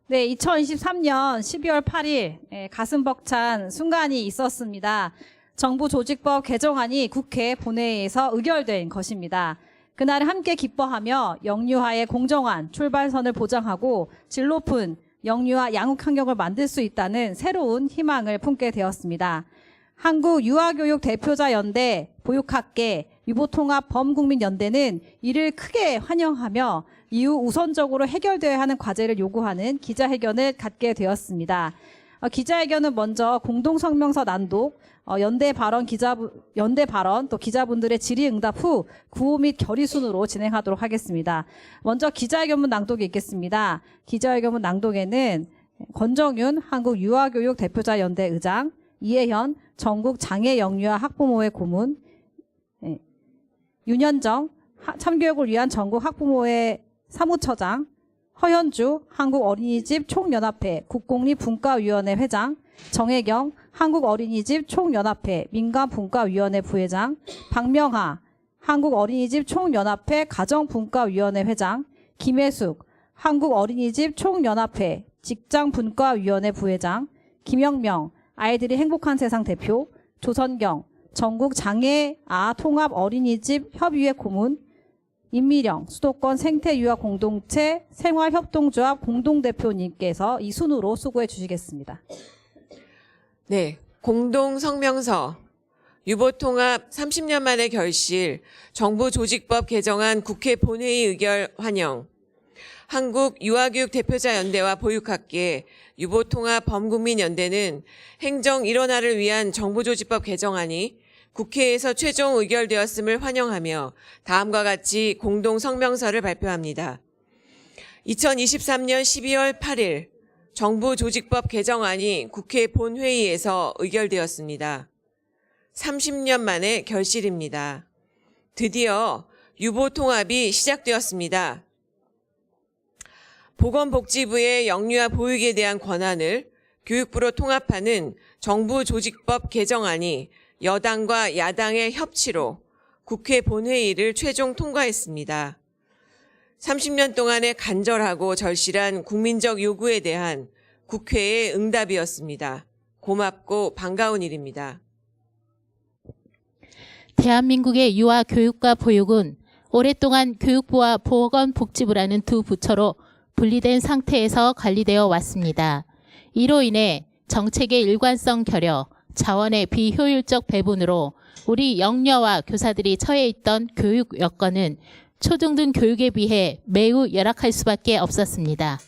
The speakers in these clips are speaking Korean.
네, 2023년 12월 8일 가슴 벅찬 순간이 있었습니다. 정부 조직법 개정안이 국회 본회의에서 의결된 것입니다. 그날 함께 기뻐하며 영유아의 공정한 출발선을 보장하고 질 높은 영유아 양육 환경을 만들 수 있다는 새로운 희망을 품게 되었습니다. 한국유아교육대표자연대, 보육학계, 유보통합범국민연대는 이를 크게 환영하며 이후 우선적으로 해결되어야 하는 과제를 요구하는 기자회견을 갖게 되었습니다. 기자회견은 먼저 공동성명서 낭독, 연대 발언 또 기자분들의 질의응답 후 구호 및 결의 순으로 진행하도록 하겠습니다. 먼저 기자회견문 낭독이 있겠습니다. 기자회견문 낭독에는 권정윤 한국유아교육대표자연대 의장, 이혜현 전국 장애 영유아 학부모회 고문, 윤현정 참교육을 위한 전국 학부모회 사무처장, 허현주 한국어린이집 총연합회 국공립분과위원회 회장, 정혜경 한국어린이집 총연합회 민간분과위원회 부회장, 박명하 한국어린이집 총연합회 가정분과위원회 회장, 김혜숙 한국어린이집 총연합회 직장분과위원회 부회장, 김영명 아이들이 행복한 세상 대표, 조선경 전국 장애아 통합 어린이집 협의회 고문, 임미령 수도권 생태유아 공동체 생활협동조합 공동대표님께서 이 순으로 수고해 주시겠습니다. 네, 공동성명서 유보통합 30년 만의 결실 정부 조직법 개정안 국회 본회의 의결 환영. 한국유아교육대표자연대와 보육학계 유보통합범국민연대는 행정 일원화를 위한 정부조직법 개정안이 국회에서 최종 의결되었음을 환영하며 다음과 같이 공동성명서를 발표합니다. 2023년 12월 8일 정부조직법 개정안이 국회 본회의에서 의결되었습니다. 30년 만의 결실입니다. 드디어 유보통합이 시작되었습니다. 보건복지부의 영유아 보육에 대한 권한을 교육부로 통합하는 정부조직법 개정안이 여당과 야당의 협치로 국회 본회의를 최종 통과했습니다. 30년 동안의 간절하고 절실한 국민적 요구에 대한 국회의 응답이었습니다. 고맙고 반가운 일입니다. 대한민국의 유아 교육과 보육은 오랫동안 교육부와 보건복지부라는 두 부처로 분리된 상태에서 관리되어 왔습니다. 이로 인해 정책의 일관성 결여, 자원의 비효율적 배분으로 우리 영유아와 교사들이 처해 있던 교육 여건은 초중등 교육에 비해 매우 열악할 수밖에 없었습니다.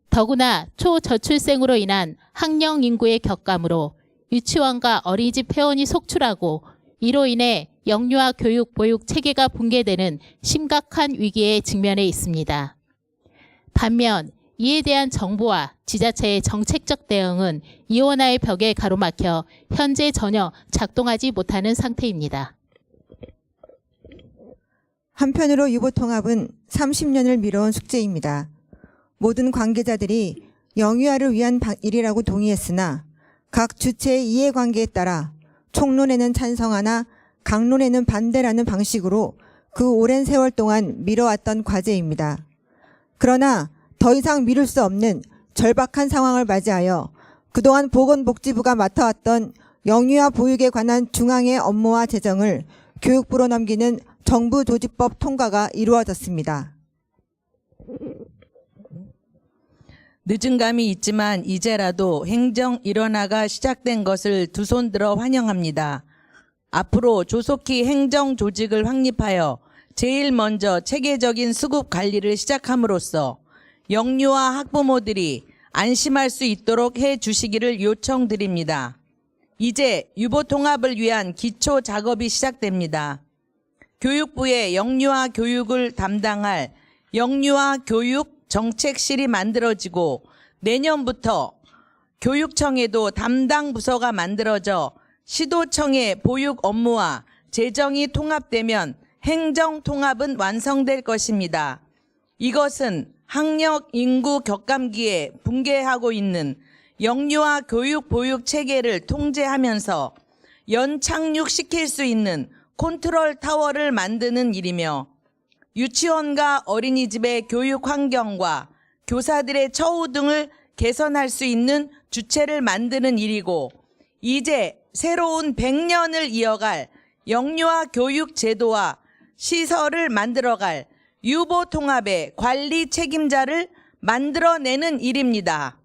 더구나 초저출생으로 인한 학령 인구의 격감으로 유치원과 어린이집 회원이 속출하고 이로 인해 영유아 교육 보육 체계가 붕괴되는 심각한 위기에 직면해 있습니다. 반면 이에 대한 정부와 지자체의 정책적 대응은 이원화의 벽에 가로막혀 현재 전혀 작동하지 못하는 상태입니다. 한편으로 유보통합은 30년을 미뤄온 숙제입니다. 모든 관계자들이 영유아를 위한 일이라고 동의했으나 각 주체의 이해관계에 따라 총론에는 찬성하나 강론에는 반대라는 방식으로 그 오랜 세월 동안 미뤄왔던 과제입니다. 그러나 더 이상 미룰 수 없는 절박한 상황을 맞이하여 그동안 보건복지부가 맡아왔던 영유아 보육에 관한 중앙의 업무와 재정을 교육부로 넘기는 정부 조직법 통과가 이루어졌습니다. 늦은 감이 있지만 이제라도 행정 일원화가 시작된 것을 두 손 들어 환영합니다. 앞으로 조속히 행정 조직을 확립하여 제일 먼저 체계적인 수급 관리를 시작함으로써 영유아 학부모들이 안심할 수 있도록 해 주시기를 요청드립니다. 이제 유보통합을 위한 기초 작업이 시작됩니다. 교육부의 영유아 교육을 담당할 영유아 교육 정책실이 만들어지고 내년부터 교육청에도 담당 부서가 만들어져 시도청의 보육 업무와 재정이 통합되면 행정 통합은 완성될 것입니다. 이것은 학력 인구 격감기에 붕괴하고 있는 영유아 교육 보육 체계를 통제하면서 연착륙시킬 수 있는 컨트롤 타워를 만드는 일이며 유치원과 어린이집의 교육 환경과 교사들의 처우 등을 개선할 수 있는 주체를 만드는 일이고, 이제 새로운 100년을 이어갈 영유아 교육 제도와 시설을 만들어갈 유보 통합의 관리 책임자를 만들어내는 일입니다.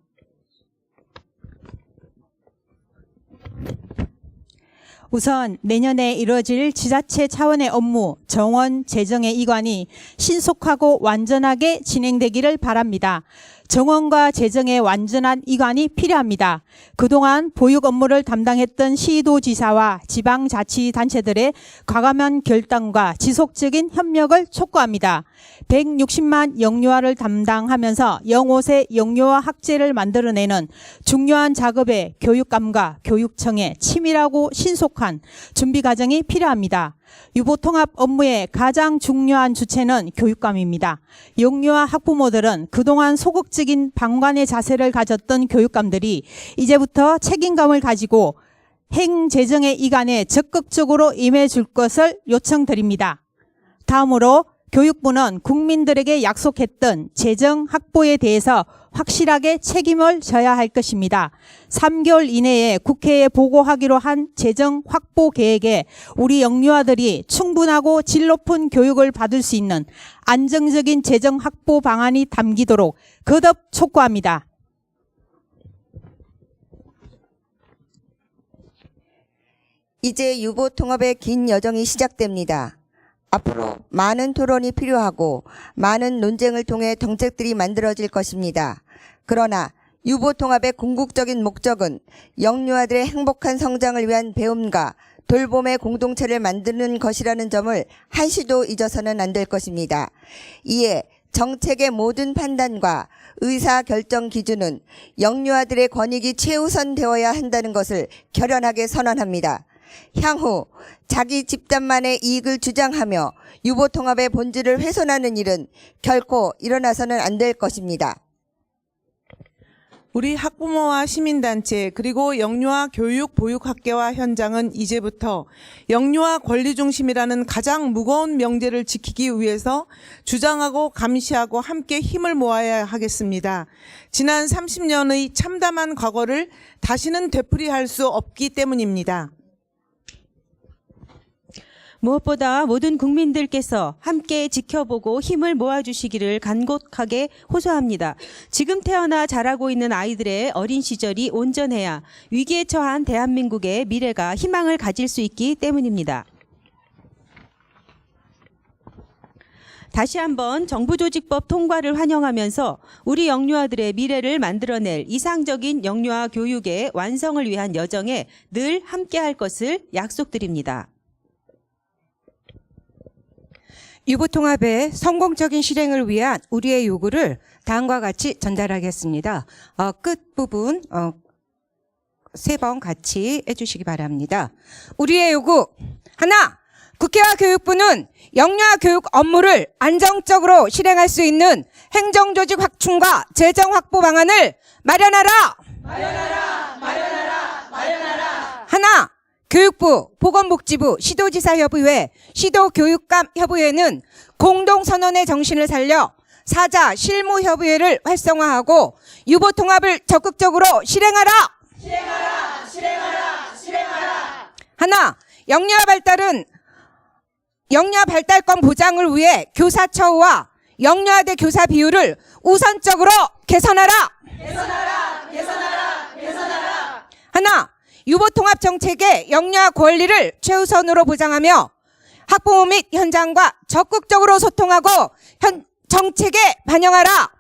우선 내년에 이루어질 지자체 차원의 업무, 정원, 재정의 이관이 신속하고 완전하게 진행되기를 바랍니다. 정원과 재정의 완전한 이관이 필요합니다. 그동안 보육 업무를 담당했던 시도지사와 지방자치단체들의 과감한 결단과 지속적인 협력을 촉구합니다. 160만 영유아를 담당하면서 0-5세 영유아 학제를 만들어내는 중요한 작업에 교육감과 교육청의 치밀하고 신속한 준비 과정이 필요합니다. 유보통합 업무의 가장 중요한 주체는 교육감입니다. 영유아 학부모들은 그동안 소극적인 방관의 자세를 가졌던 교육감들이 이제부터 책임감을 가지고 행재정의 이관에 적극적으로 임해줄 것을 요청드립니다. 다음으로 교육부는 국민들에게 약속했던 재정 확보에 대해서 확실하게 책임을 져야 할 것입니다. 3개월 이내에 국회에 보고하기로 한 재정 확보 계획에 우리 영유아들이 충분하고 질 높은 교육을 받을 수 있는 안정적인 재정 확보 방안이 담기도록 거듭 촉구합니다. 이제 유보 통합의 긴 여정이 시작됩니다. 앞으로 많은 토론이 필요하고 많은 논쟁을 통해 정책들이 만들어질 것입니다. 그러나 유보 통합의 궁극적인 목적은 영유아들의 행복한 성장을 위한 배움과 돌봄의 공동체를 만드는 것이라는 점을 한시도 잊어서는 안 될 것입니다. 이에 정책의 모든 판단과 의사결정 기준은 영유아들의 권익이 최우선되어야 한다는 것을 결연하게 선언합니다. 향후 자기 집단만의 이익을 주장하며 유보통합의 본질을 훼손하는 일은 결코 일어나서는 안 될 것입니다. 우리 학부모와 시민단체 그리고 영유아 교육 보육학계와 현장은 이제부터 영유아 권리 중심이라는 가장 무거운 명제를 지키기 위해서 주장하고 감시하고 함께 힘을 모아야 하겠습니다. 지난 30년의 참담한 과거를 다시는 되풀이할 수 없기 때문입니다. 무엇보다 모든 국민들께서 함께 지켜보고 힘을 모아주시기를 간곡하게 호소합니다. 지금 태어나 자라고 있는 아이들의 어린 시절이 온전해야 위기에 처한 대한민국의 미래가 희망을 가질 수 있기 때문입니다. 다시 한번 정부조직법 통과를 환영하면서 우리 영유아들의 미래를 만들어낼 이상적인 영유아 교육의 완성을 위한 여정에 늘 함께할 것을 약속드립니다. 유보통합의 성공적인 실행을 위한 우리의 요구를 다음과 같이 전달하겠습니다. 끝부분 3번 같이 해주시기 바랍니다. 우리의 요구 하나, 국회와 교육부는 영유아 교육 업무를 안정적으로 실행할 수 있는 행정조직 확충과 재정 확보 방안을 마련하라. 하나, 교육부, 보건복지부, 시도지사 협의회, 시도교육감 협의회는 공동선언의 정신을 살려 사자 실무협의회를 활성화하고 유보통합을 적극적으로 실행하라. 하나, 영유아 발달권 보장을 위해 교사 처우와 영유아대 교사 비율을 우선적으로 개선하라. 하나, 유보통합 정책의 영유아 권리를 최우선으로 보장하며 학부모 및 현장과 적극적으로 소통하고 정책에 반영하라.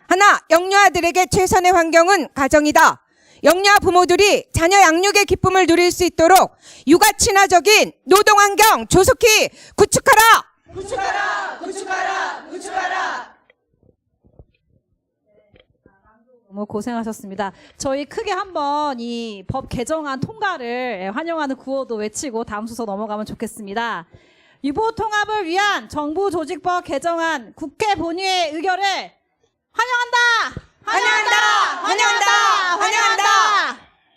하나, 영유아들에게 최선의 환경은 가정이다. 영유아 부모들이 자녀 양육의 기쁨을 누릴 수 있도록 육아 친화적인 노동 환경 조속히 구축하라. 너무 고생하셨습니다. 저희 크게 한번 이 법 개정안 통과를 환영하는 구호도 외치고 다음 순서 넘어가면 좋겠습니다. 유보통합을 위한 정부조직법 개정안 국회 본회의 의결을 환영한다.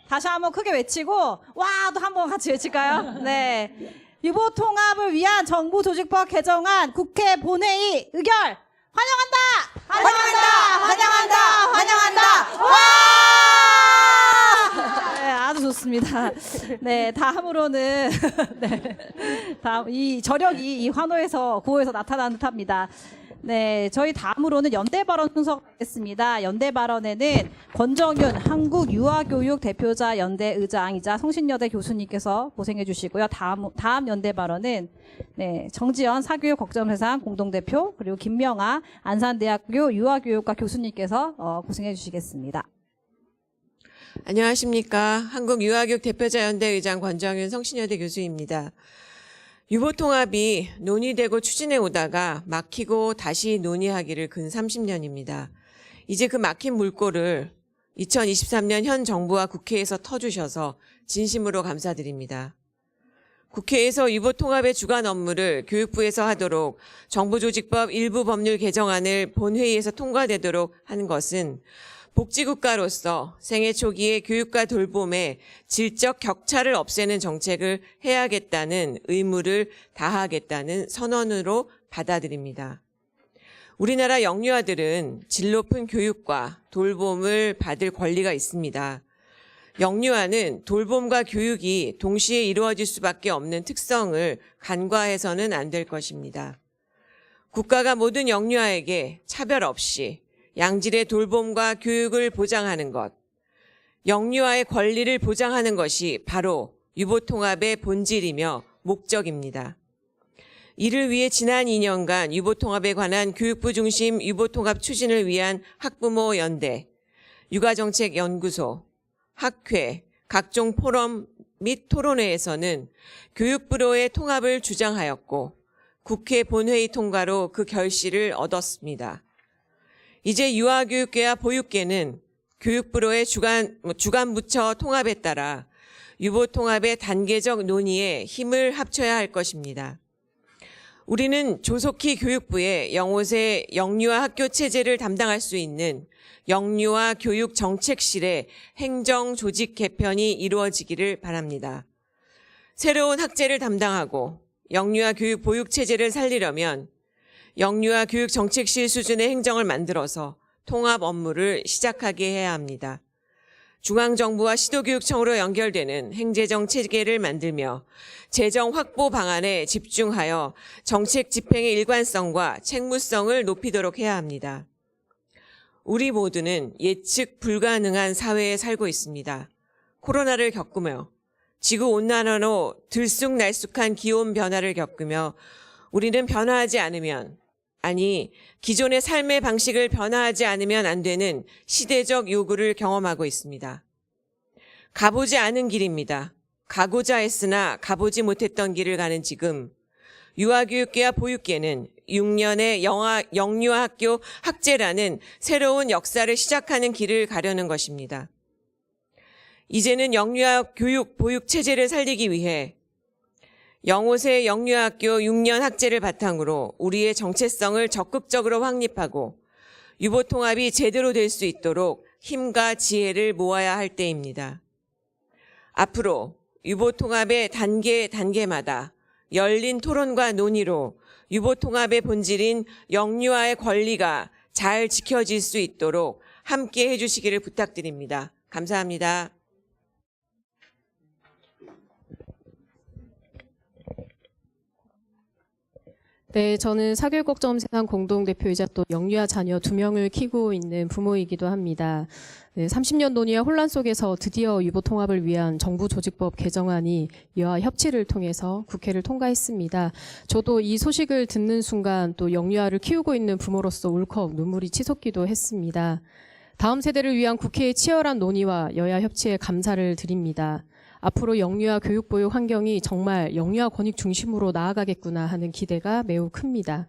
다시 한번 크게 외치고 와도 한번 같이 외칠까요? 네. 유보 통합을 위한 정부 조직법 개정안 국회 본회의 의결 환영한다. 네, 아주 좋습니다. 네, 다음으로는 다음 이 저력이 이 환호에서 구호에서 나타나는 듯합니다. 네, 저희 다음으로는 연대 발언 순서겠습니다. 연대 발언에는 권정윤 한국유아교육 대표자 연대 의장이자 성신여대 교수님께서 고생해 주시고요. 다음 연대 발언은 정지연 사교육 걱정회상 공동대표 그리고 김명아 안산대학교 유아교육과 교수님께서 고생해 주시겠습니다. 안녕하십니까. 한국유아교육 대표자 연대 의장 권정윤 성신여대 교수입니다. 유보통합이 논의되고 추진해 오다가 막히고 다시 논의하기를 근 30년입니다. 이제 그 막힌 물꼬를 2023년 현 정부와 국회에서 터주셔서 진심으로 감사드립니다. 국회에서 유보통합의 주간 업무를 교육부에서 하도록 정부조직법 일부 법률 개정안을 본회의에서 통과되도록 하는 것은 복지국가로서 생애 초기의 교육과 돌봄의 질적 격차를 없애는 정책을 해야겠다는 의무를 다하겠다는 선언으로 받아들입니다. 우리나라 영유아들은 질 높은 교육과 돌봄을 받을 권리가 있습니다. 영유아는 돌봄과 교육이 동시에 이루어질 수밖에 없는 특성을 간과해서는 안 될 것입니다. 국가가 모든 영유아에게 차별 없이 양질의 돌봄과 교육을 보장하는 것, 영유아의 권리를 보장하는 것이 바로 유보통합의 본질이며 목적입니다. 이를 위해 지난 2년간 유보통합에 관한 교육부 중심 유보통합 추진을 위한 학부모 연대, 육아정책연구소, 학회, 각종 포럼 및 토론회에서는 교육부로의 통합을 주장하였고 국회 본회의 통과로 그 결실을 얻었습니다. 이제 유아교육계와 보육계는 교육부로의 주간부처 통합에 따라 유보통합의 단계적 논의에 힘을 합쳐야 할 것입니다. 우리는 조속히 교육부에 영호세 영유아 학교 체제를 담당할 수 있는 영유아 교육 정책실의 행정 조직 개편이 이루어지기를 바랍니다. 새로운 학제를 담당하고 영유아 교육 보육 체제를 살리려면 영유아 교육 정책실 수준의 행정을 만들어서 통합 업무를 시작하게 해야 합니다. 중앙정부와 시도교육청으로 연결되는 행재정 체계를 만들며 재정 확보 방안에 집중하여 정책 집행의 일관성과 책무성을 높이도록 해야 합니다. 우리 모두는 예측 불가능한 사회에 살고 있습니다. 코로나를 겪으며 지구온난화로 들쑥날쑥한 기온 변화를 겪으며 우리는 변화하지 않으면 기존의 삶의 방식을 변화하지 않으면 안 되는 시대적 요구를 경험하고 있습니다. 가보지 않은 길입니다. 가고자 했으나 가보지 못했던 길을 가는 지금 유아교육계와 보육계는 6년의 영유아 학교 학제라는 새로운 역사를 시작하는 길을 가려는 것입니다. 이제는 영유아 교육 보육 체제를 살리기 위해 영호세 영유아학교 6년 학제를 바탕으로 우리의 정체성을 적극적으로 확립하고 유보통합이 제대로 될 수 있도록 힘과 지혜를 모아야 할 때입니다. 앞으로 유보통합의 단계마다 열린 토론과 논의로 유보통합의 본질인 영유아의 권리가 잘 지켜질 수 있도록 함께 해주시기를 부탁드립니다. 감사합니다. 네, 저는 사교육걱정세상 공동대표이자 또 영유아 자녀 2명을 키우고 있는 부모이기도 합니다. 네, 30년 논의와 혼란 속에서 드디어 유보통합을 위한 정부조직법 개정안이 여야 협치를 통해서 국회를 통과했습니다. 저도 이 소식을 듣는 순간 또 영유아를 키우고 있는 부모로서 울컥 눈물이 치솟기도 했습니다. 다음 세대를 위한 국회의 치열한 논의와 여야 협치에 감사를 드립니다. 앞으로 영유아 교육보육 환경이 정말 영유아 권익 중심으로 나아가겠구나 하는 기대가 매우 큽니다.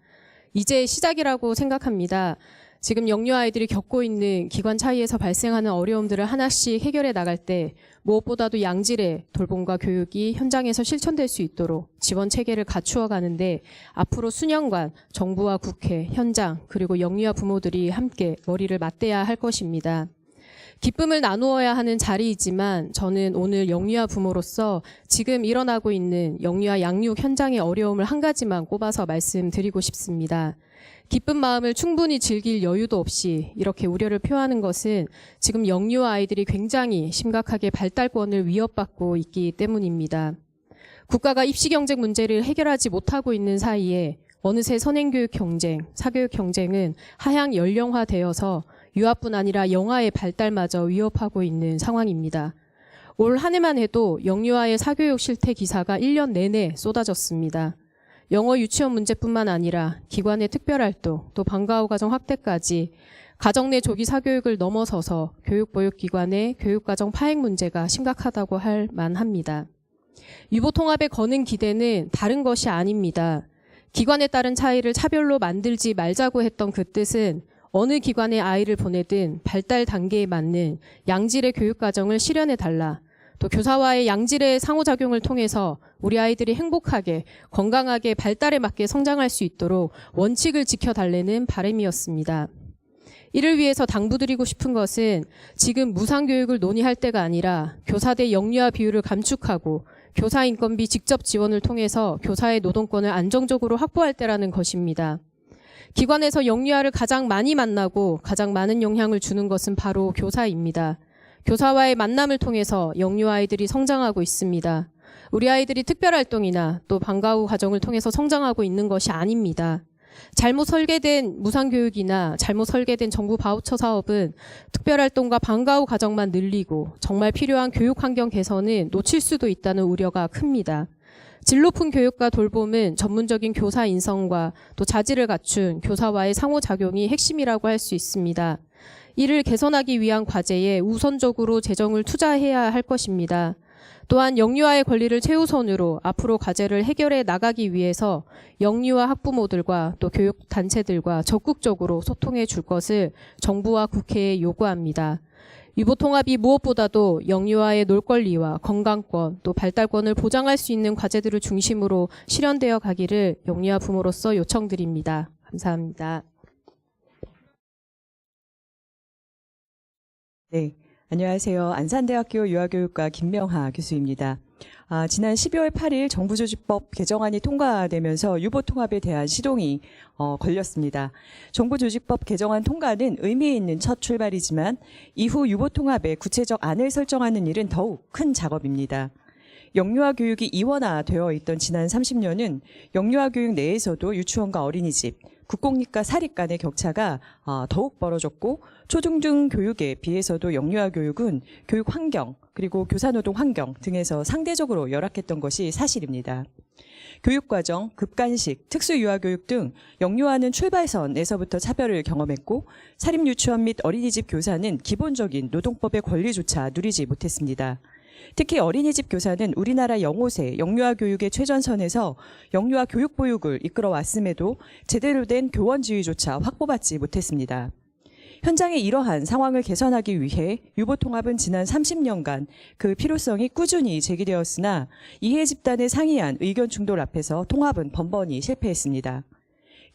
이제 시작이라고 생각합니다. 지금 영유아 아이들이 겪고 있는 기관 차이에서 발생하는 어려움들을 하나씩 해결해 나갈 때 무엇보다도 양질의 돌봄과 교육이 현장에서 실천될 수 있도록 지원 체계를 갖추어 가는데 앞으로 수년간 정부와 국회, 현장 그리고 영유아 부모들이 함께 머리를 맞대야 할 것입니다. 기쁨을 나누어야 하는 자리이지만 저는 오늘 영유아 부모로서 지금 일어나고 있는 영유아 양육 현장의 어려움을 한 가지만 꼽아서 말씀드리고 싶습니다. 기쁜 마음을 충분히 즐길 여유도 없이 이렇게 우려를 표하는 것은 지금 영유아 아이들이 굉장히 심각하게 발달권을 위협받고 있기 때문입니다. 국가가 입시 경쟁 문제를 해결하지 못하고 있는 사이에 어느새 선행교육 경쟁, 사교육 경쟁은 하향 연령화되어서 유아뿐 아니라 영아의 발달마저 위협하고 있는 상황입니다. 올 한 해만 해도 영유아의 사교육 실태 기사가 1년 내내 쏟아졌습니다. 영어 유치원 문제뿐만 아니라 기관의 특별활동, 또 방과후 과정 확대까지 가정 내 조기 사교육을 넘어서서 교육보육기관의 교육과정 파행 문제가 심각하다고 할 만합니다. 유보통합에 거는 기대는 다른 것이 아닙니다. 기관에 따른 차이를 차별로 만들지 말자고 했던 그 뜻은 어느 기관에 아이를 보내든 발달 단계에 맞는 양질의 교육과정을 실현해달라. 또 교사와의 양질의 상호작용을 통해서 우리 아이들이 행복하게 건강하게 발달에 맞게 성장할 수 있도록 원칙을 지켜달라는 바람이었습니다. 이를 위해서 당부드리고 싶은 것은 지금 무상교육을 논의할 때가 아니라 교사 대 영유아 비율을 감축하고 교사 인건비 직접 지원을 통해서 교사의 노동권을 안정적으로 확보할 때라는 것입니다. 기관에서 영유아를 가장 많이 만나고 가장 많은 영향을 주는 것은 바로 교사입니다. 교사와의 만남을 통해서 영유아 아이들이 성장하고 있습니다. 우리 아이들이 특별활동이나 또 방과후 과정을 통해서 성장하고 있는 것이 아닙니다. 잘못 설계된 무상교육이나 잘못 설계된 정부 바우처 사업은 특별활동과 방과후 과정만 늘리고 정말 필요한 교육 환경 개선은 놓칠 수도 있다는 우려가 큽니다. 질 높은 교육과 돌봄은 전문적인 교사 인성과 또 자질을 갖춘 교사와의 상호작용이 핵심이라고 할 수 있습니다. 이를 개선하기 위한 과제에 우선적으로 재정을 투자해야 할 것입니다. 또한 영유아의 권리를 최우선으로 앞으로 과제를 해결해 나가기 위해서 영유아 학부모들과 또 교육단체들과 적극적으로 소통해 줄 것을 정부와 국회에 요구합니다. 유보통합이 무엇보다도 영유아의 놀 권리와 건강권 또 발달권을 보장할 수 있는 과제들을 중심으로 실현되어 가기를 영유아 부모로서 요청드립니다. 감사합니다. 네, 안녕하세요. 안산대학교 유아교육과 김명하 교수입니다. 지난 12월 8일 정부조직법 개정안이 통과되면서 유보통합에 대한 시동이 걸렸습니다. 정부조직법 개정안 통과는 의미 있는 첫 출발이지만 이후 유보통합의 구체적 안을 설정하는 일은 더욱 큰 작업입니다. 영유아 교육이 이원화되어 있던 지난 30년은 영유아 교육 내에서도 유치원과 어린이집, 국공립과 사립 간의 격차가 더욱 벌어졌고 초중등 교육에 비해서도 영유아 교육은 교육 환경 그리고 교사노동 환경 등에서 상대적으로 열악했던 것이 사실입니다. 교육과정, 급간식, 특수유아교육 등 영유아는 출발선에서부터 차별을 경험했고 사립유치원 및 어린이집 교사는 기본적인 노동법의 권리조차 누리지 못했습니다. 특히 어린이집 교사는 우리나라 영호세, 영유아 교육의 최전선에서 영유아 교육 보육을 이끌어왔음에도 제대로 된 교원 지위조차 확보받지 못했습니다. 현장의 이러한 상황을 개선하기 위해 유보통합은 지난 30년간 그 필요성이 꾸준히 제기되었으나 이해 집단의 상이한 의견 충돌 앞에서 통합은 번번이 실패했습니다.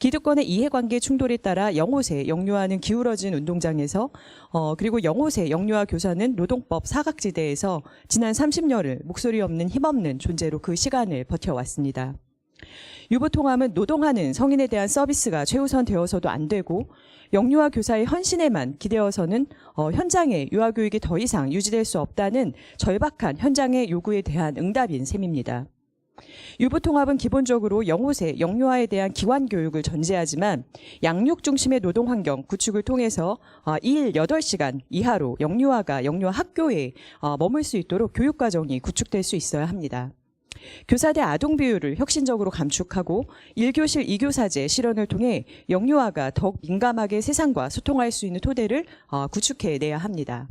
기득권의 이해관계 충돌에 따라 영호세, 영유아는 기울어진 운동장에서 그리고 영호세, 영유아 교사는 노동법 사각지대에서 지난 30년을 목소리 없는 힘없는 존재로 그 시간을 버텨왔습니다. 유보통합은 노동하는 성인에 대한 서비스가 최우선 되어서도 안 되고 영유아 교사의 헌신에만 기대어서는 현장의 유아교육이 더 이상 유지될 수 없다는 절박한 현장의 요구에 대한 응답인 셈입니다. 유보통합은 기본적으로 영호세, 영유아에 대한 기관교육을 전제하지만 양육 중심의 노동환경 구축을 통해서 일 8시간 이하로 영유아가 영유아 학교에 머물 수 있도록 교육과정이 구축될 수 있어야 합니다. 교사 대 아동 비율을 혁신적으로 감축하고 1교실 2교사제 실현을 통해 영유아가 더욱 민감하게 세상과 소통할 수 있는 토대를 구축해내야 합니다.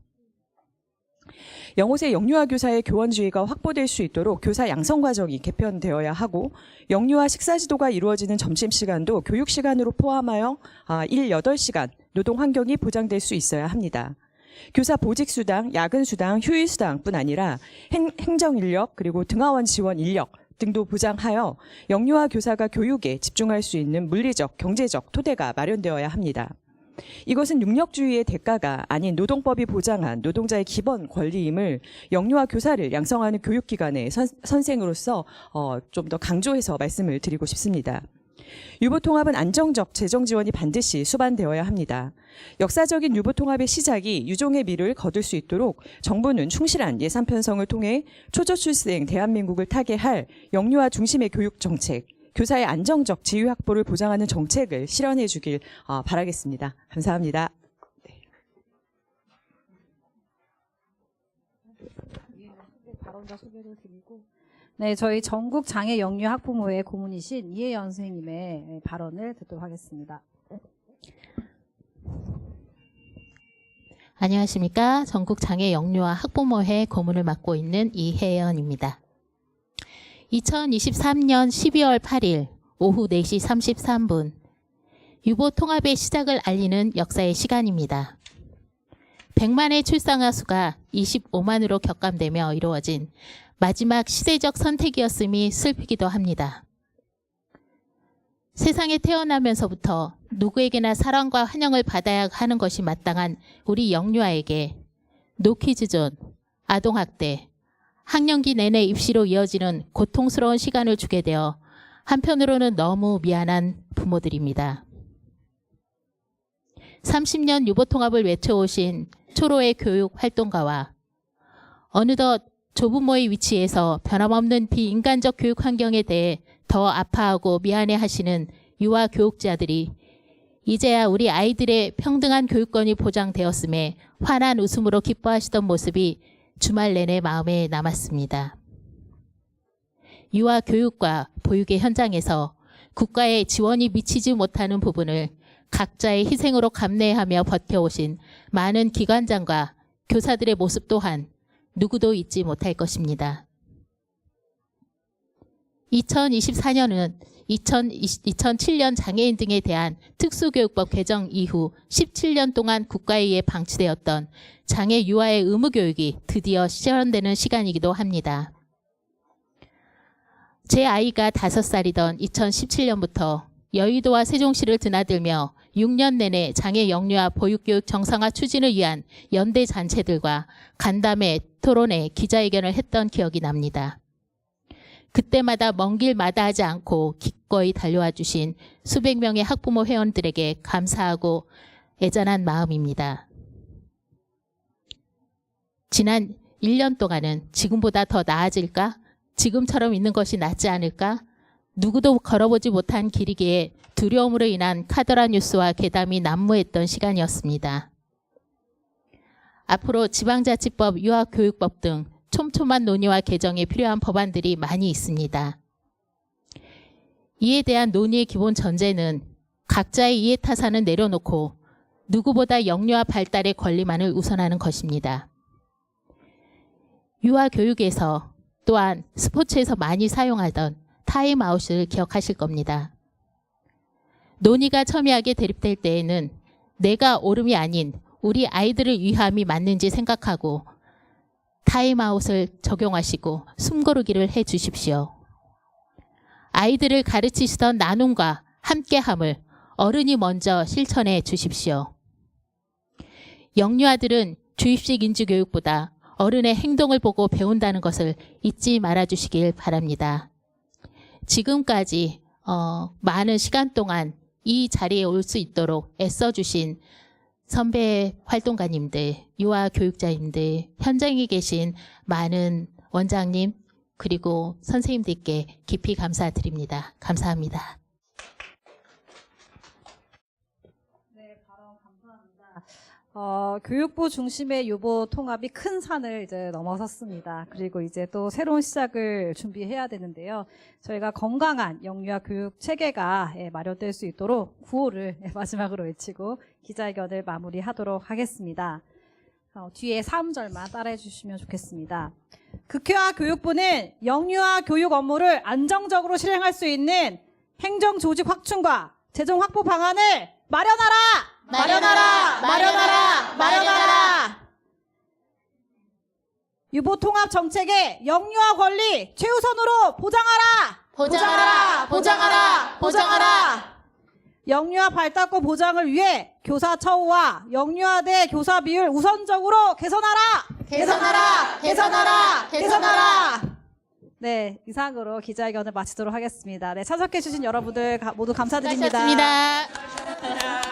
영호세 영유아 교사의 교원지위가 확보될 수 있도록 교사 양성 과정이 개편되어야 하고 영유아 식사 지도가 이루어지는 점심시간도 교육시간으로 포함하여 일 8시간 노동 환경이 보장될 수 있어야 합니다. 교사 보직수당, 야근수당, 휴일수당뿐 아니라 행정인력 그리고 등하원 지원 인력 등도 보장하여 영유아 교사가 교육에 집중할 수 있는 물리적, 경제적 토대가 마련되어야 합니다. 이것은 육력주의의 대가가 아닌 노동법이 보장한 노동자의 기본 권리임을 영유아 교사를 양성하는 교육기관의 선생으로서 좀 더 강조해서 말씀을 드리고 싶습니다. 유보통합은 안정적 재정 지원이 반드시 수반되어야 합니다. 역사적인 유보통합의 시작이 유종의 미를 거둘 수 있도록 정부는 충실한 예산 편성을 통해 초저출생 대한민국을 타개할 영유아 중심의 교육 정책, 교사의 안정적 지위 확보를 보장하는 정책을 실현해 주길 바라겠습니다. 감사합니다. 네, 저희 전국 장애 영유 학부모회 고문이신 이혜연 선생님의 발언을 듣도록 하겠습니다. 안녕하십니까. 전국 장애 영유아 학부모회 고문을 맡고 있는 이혜연입니다. 2023년 12월 8일 오후 4시 33분 유보 통합의 시작을 알리는 역사의 시간입니다. 100만의 출산아 수가 25만으로 격감되며 이루어진 마지막 시대적 선택이었음이 슬프기도 합니다. 세상에 태어나면서부터 누구에게나 사랑과 환영을 받아야 하는 것이 마땅한 우리 영유아에게 노키즈존, 아동학대, 학령기 내내 입시로 이어지는 고통스러운 시간을 주게 되어 한편으로는 너무 미안한 부모들입니다. 30년 유보통합을 외쳐오신 초로의 교육 활동가와 어느덧 조부모의 위치에서 변함없는 비인간적 교육 환경에 대해 더 아파하고 미안해하시는 유아 교육자들이 이제야 우리 아이들의 평등한 교육권이 보장되었음에 환한 웃음으로 기뻐하시던 모습이 주말 내내 마음에 남았습니다. 유아 교육과 보육의 현장에서 국가의 지원이 미치지 못하는 부분을 각자의 희생으로 감내하며 버텨오신 많은 기관장과 교사들의 모습 또한 누구도 잊지 못할 것입니다. 2024년은 2007년 장애인 등에 대한 특수교육법 개정 이후 17년 동안 국가에 의해 방치되었던 장애 유아의 의무교육이 드디어 실현되는 시간이기도 합니다. 제 아이가 5살이던 2017년부터 여의도와 세종시를 드나들며 6년 내내 장애 영유아 보육교육 정상화 추진을 위한 연대 잔체들과 간담회, 토론회, 기자회견을 했던 기억이 납니다. 그때마다 먼 길 마다하지 않고 기꺼이 달려와 주신 수백 명의 학부모 회원들에게 감사하고 애잔한 마음입니다. 지난 1년 동안은 지금보다 더 나아질까? 지금처럼 있는 것이 낫지 않을까? 누구도 걸어보지 못한 길이기에 두려움으로 인한 카더라 뉴스와 괴담이 난무했던 시간이었습니다. 앞으로 지방자치법, 유아교육법 등 촘촘한 논의와 개정에 필요한 법안들이 많이 있습니다. 이에 대한 논의의 기본 전제는 각자의 이해타산을 내려놓고 누구보다 영유아 발달의 권리만을 우선하는 것입니다. 유아교육에서 또한 스포츠에서 많이 사용하던 타임아웃을 기억하실 겁니다. 논의가 첨예하게 대립될 때에는 내가 옳음이 아닌 우리 아이들을 위함이 맞는지 생각하고 타임아웃을 적용하시고 숨고르기를 해 주십시오. 아이들을 가르치시던 나눔과 함께함을 어른이 먼저 실천해 주십시오. 영유아들은 주입식 인지교육보다 어른의 행동을 보고 배운다는 것을 잊지 말아 주시길 바랍니다. 지금까지 많은 시간 동안 이 자리에 올 수 있도록 애써주신 선배 활동가님들, 유아 교육자님들, 현장에 계신 많은 원장님 그리고 선생님들께 깊이 감사드립니다. 감사합니다. 네, 발언 감사합니다. 교육부 중심의 유보 통합이 큰 산을 이제 넘어섰습니다. 그리고 이제 또 새로운 시작을 준비해야 되는데요. 저희가 건강한 영유아 교육 체계가 마련될 수 있도록 구호를 마지막으로 외치고 기자회견을 마무리하도록 하겠습니다. 뒤에 3절만 따라해 주시면 좋겠습니다. 극회와 교육부는 영유아 교육 업무를 안정적으로 실행할 수 있는 행정 조직 확충과 재정 확보 방안을 마련하라! 마련하라! 마련하라! 마련하라! 유보 통합 정책의 영유아 권리 최우선으로 보장하라! 보장하라! 보장하라! 보장하라! 영유아 발달권 보장을 위해 교사 처우와 영유아대 교사 비율 우선적으로 개선하라! 개선하라! 개선하라! 개선하라! 네, 이상으로 기자회견을 마치도록 하겠습니다. 네, 참석해주신 여러분들 모두 감사드립니다. 수고하셨습니다.